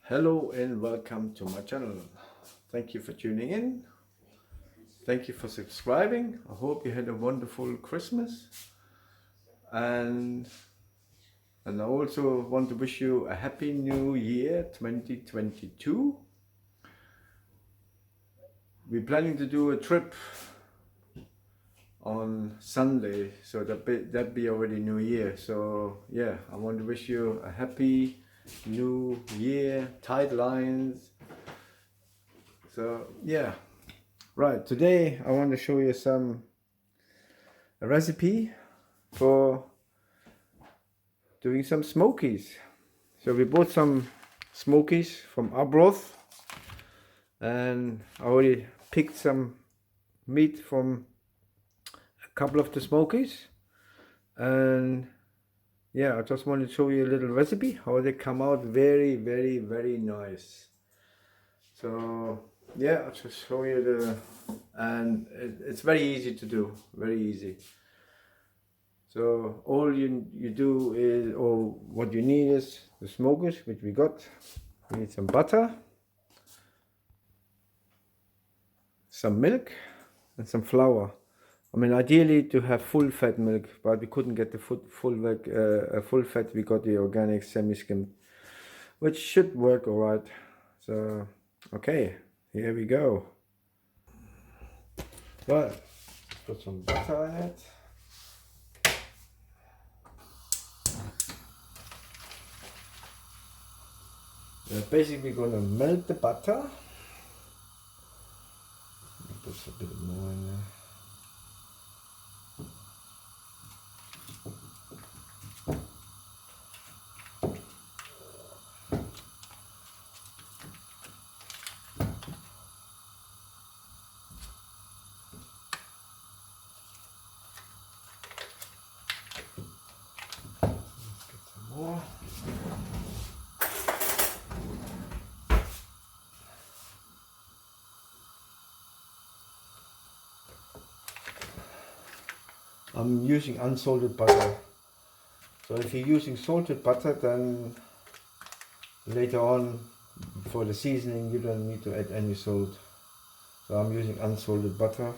Hello and welcome to my channel. Thank you for tuning in. Thank you for subscribing. I hope you had a wonderful Christmas. And I also want to wish you a happy new year 2022. We're planning to do a trip on Sunday, so that be already New Year. So yeah, I want to wish you a happy new year, tight lines. So yeah, right, today I want to show you a recipe for doing some smokies. So we bought some smokies from Arbroath, and I already picked some meat from a couple of the smokies, and yeah, I just want to show you a little recipe how they come out very nice. So yeah, I'll just show you and it's very easy to do, very easy. So all you do is, or what you need is the smokies, which we got. You need some butter, some milk, and some flour. I mean, ideally to have full fat milk, but we couldn't get the full fat. We got the organic semi-skimmed, which should work all right. So okay, here we go. Well, put some butter in it. We're basically going to melt the butter. Put a bit more in there. Let's get some more. I'm using unsalted butter. So if you're using salted butter, then later on for the seasoning you don't need to add any salt. So I'm using unsalted butter,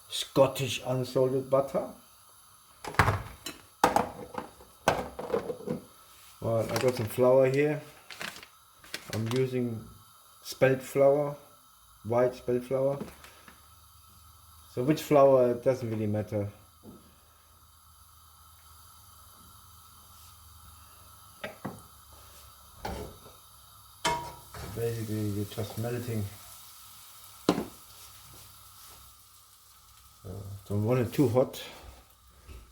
Scottish unsalted butter. Well, I got some flour here. I'm using spelt flour, white spelt flour. So which flour, it doesn't really matter. Basically you're just melting. Don't want it too hot.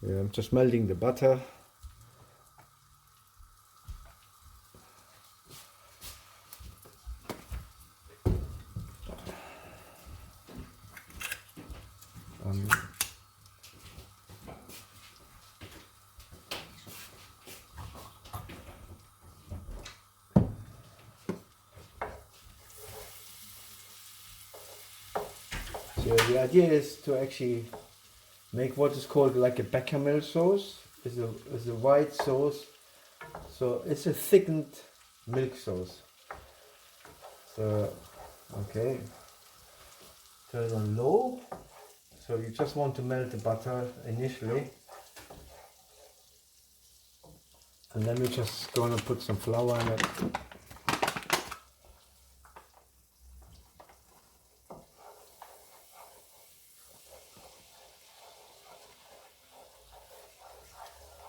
Yeah, I'm just melting the butter. So the idea is to actually make what is called like a bechamel sauce. It's a white sauce. So it's a thickened milk sauce. So okay, turn it on low. So you just want to melt the butter initially, and then we're just gonna put some flour in it.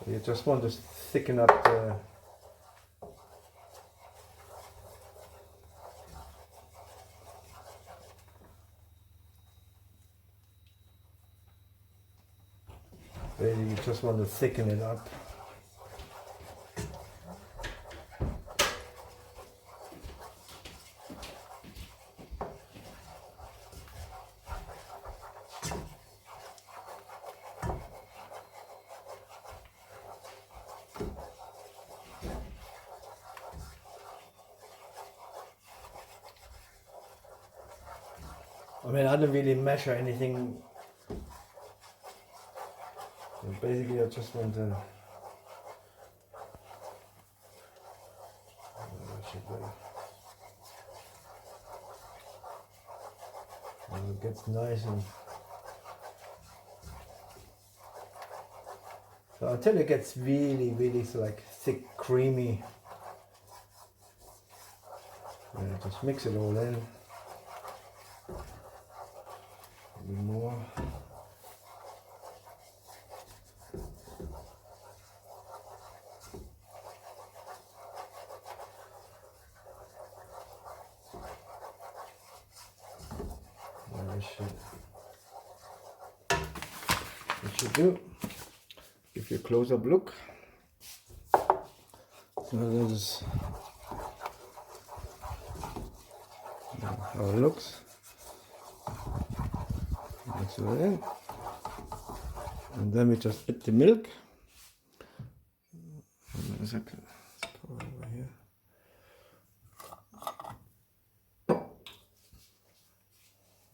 You just want to thicken up the you just want to thicken it up. I mean, I don't really measure anything. So basically, I just want to should be. And it gets nice and so until it gets really like thick, creamy. And just mix it all in. A bit more. It should do. Give you a close-up look. So this is how it looks. Mix it in. And then we just add the milk. Let's pour over here.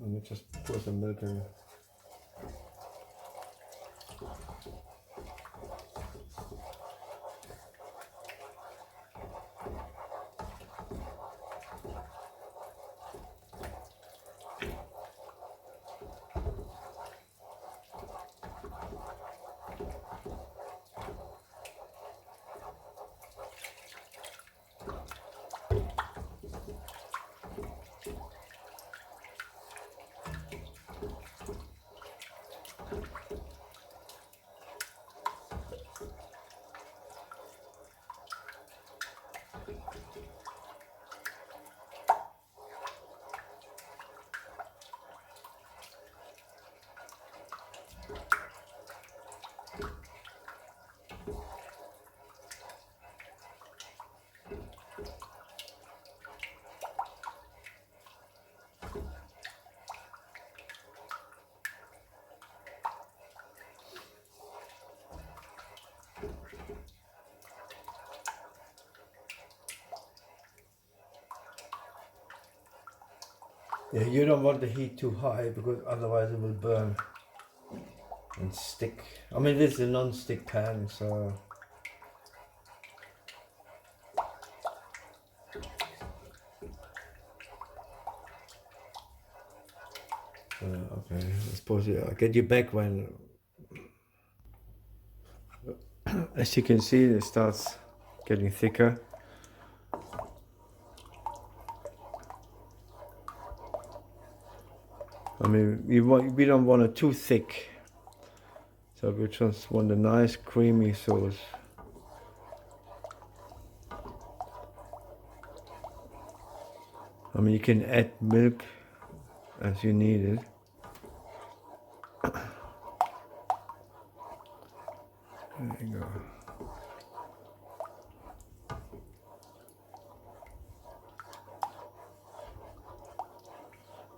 And we just pour some milk in. Yeah, you don't want the heat too high because otherwise it will burn and stick. I mean, this is a non-stick pan, so okay, I suppose I'll get you back when, as you can see, it starts getting thicker. I mean, we don't want it too thick, so we just want a nice creamy sauce. I mean, you can add milk as you need it. There you go.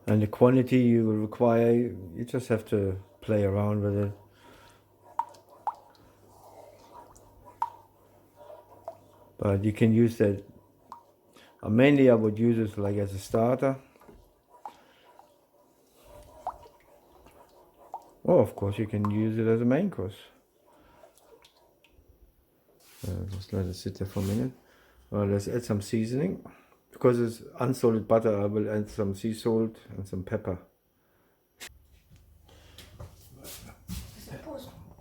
And the quantity you will require, you just have to play around with it. But you can use that. Mainly I would use it like as a starter. Or of course you can use it as a main course. Just let it sit there for a minute. Let's add some seasoning. Because it's unsalted butter, I will add some sea salt and some pepper.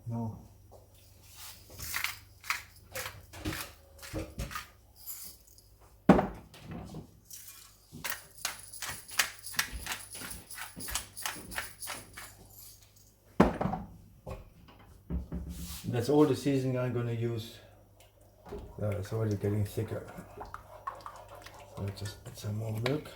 No. That's all the seasoning I'm going to use. It's already getting thicker. So just add some more milk.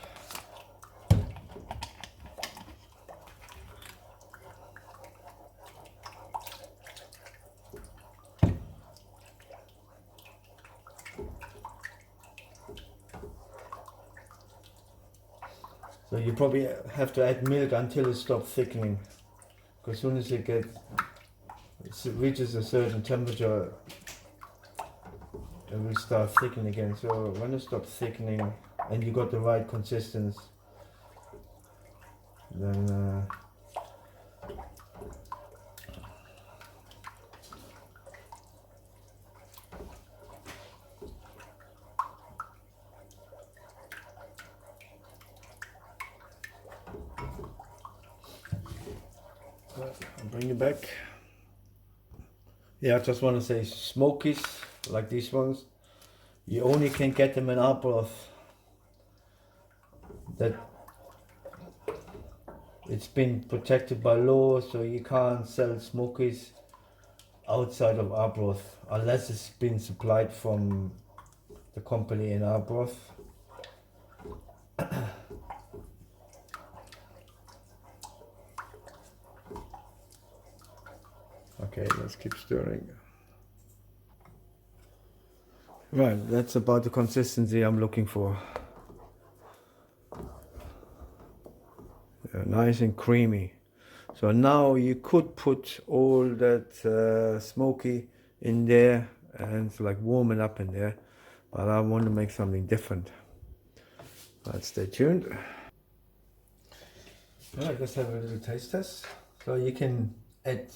So you probably have to add milk until it stops thickening. Because as soon as it reaches a certain temperature, it will start thickening again. So when it stops thickening and you got the right consistency, then bring you back. Yeah, I just want to say Smokies, like these ones, you only can get them in Arbroath. That it's been protected by law, so you can't sell Smokies outside of Arbroath unless it's been supplied from the company in Arbroath. Okay, let's keep stirring. Right, that's about the consistency I'm looking for. Nice and creamy. So now you could put all that smoky in there and it's like warm it up in there, but I want to make something different. Let's stay tuned. Alright, let's have a little taste test. So you can add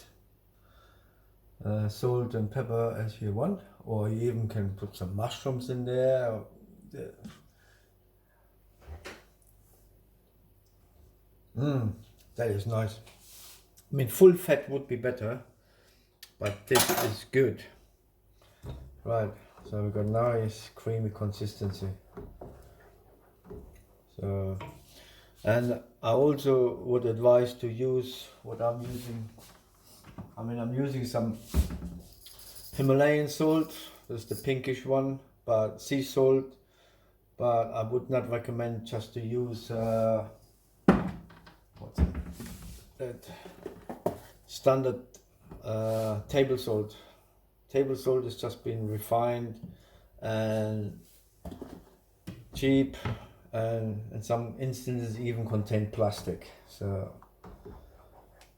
salt and pepper as you want, or you even can put some mushrooms in there. That is nice. I mean, full fat would be better, but this is good. Right, so we've got nice creamy consistency. So, and I also would advise to use what I'm using. I mean, I'm using some Himalayan salt. This is the pinkish one, but sea salt. But I would not recommend just to use what's that standard table salt. Table salt has just been refined and cheap, and in some instances even contain plastic, so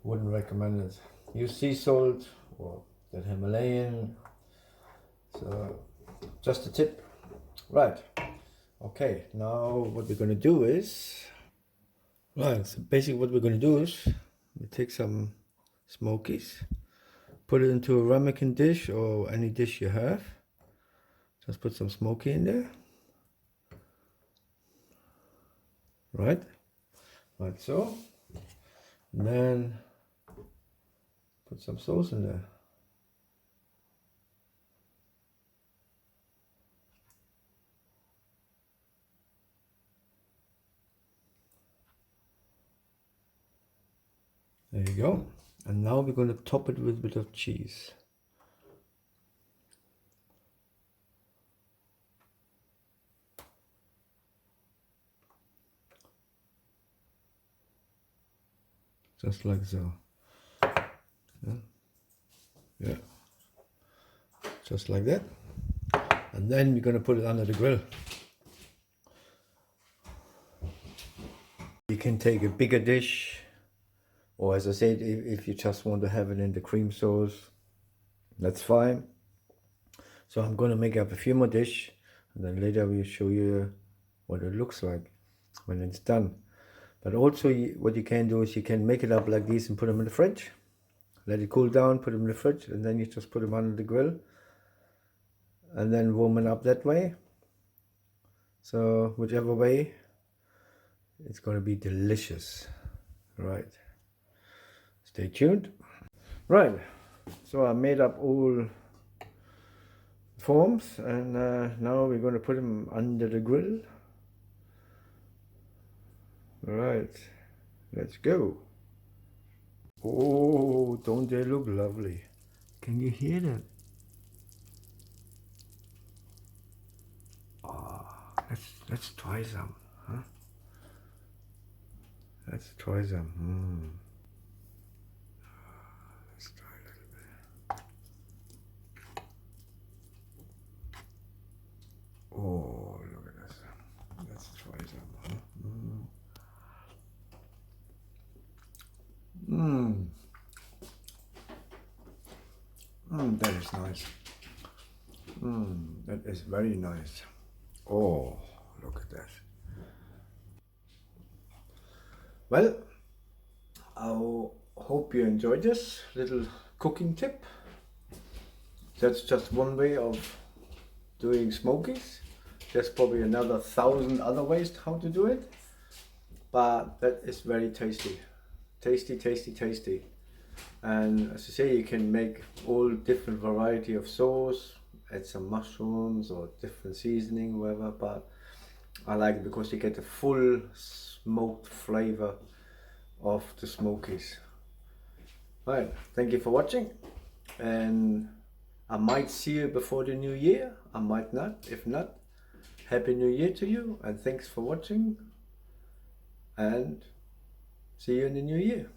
wouldn't recommend it. Use sea salt or that Himalayan. So just a tip. Right, okay, now what we're going to do is, right, so basically what we're going to do is we take some Smokies, put it into a ramekin dish or any dish you have. Just put some Smokie in there. Right, like so. And then put some sauce in there. There you go. And now we're going to top it with a bit of cheese. Just like so. Yeah. Just like that. And then we're going to put it under the grill. You can take a bigger dish, or as I said, if you just want to have it in the cream sauce, that's fine. So I'm going to make up a few more dishes, and then later we'll show you what it looks like when it's done. But also what you can do is you can make it up like this and put them in the fridge. Let it cool down, put them in the fridge, and then you just put them under the grill and then warm it up that way. So whichever way, it's going to be delicious. Right, stay tuned. Right, so I made up all forms, and now we're going to put them under the grill. Right, let's go. Oh, don't they look lovely? Can you hear that? Oh, let's try some, huh? Let's try some. Let's try a little bit. Oh, look at this. Let's try some, huh? That is nice. That is very nice. Oh, look at that. Well, I hope you enjoyed this little cooking tip. That's just one way of doing Smokies. There's probably another 1,000 other ways how to do it, but that is very tasty. Tasty, tasty, tasty. And as I say, you can make all different variety of sauce, add some mushrooms or different seasoning, whatever, but I like it because you get the full smoked flavor of the Smokies. Right, thank you for watching, and I might see you before the new year, I might not. If not, Happy New Year to you, and thanks for watching, and see you in the new year.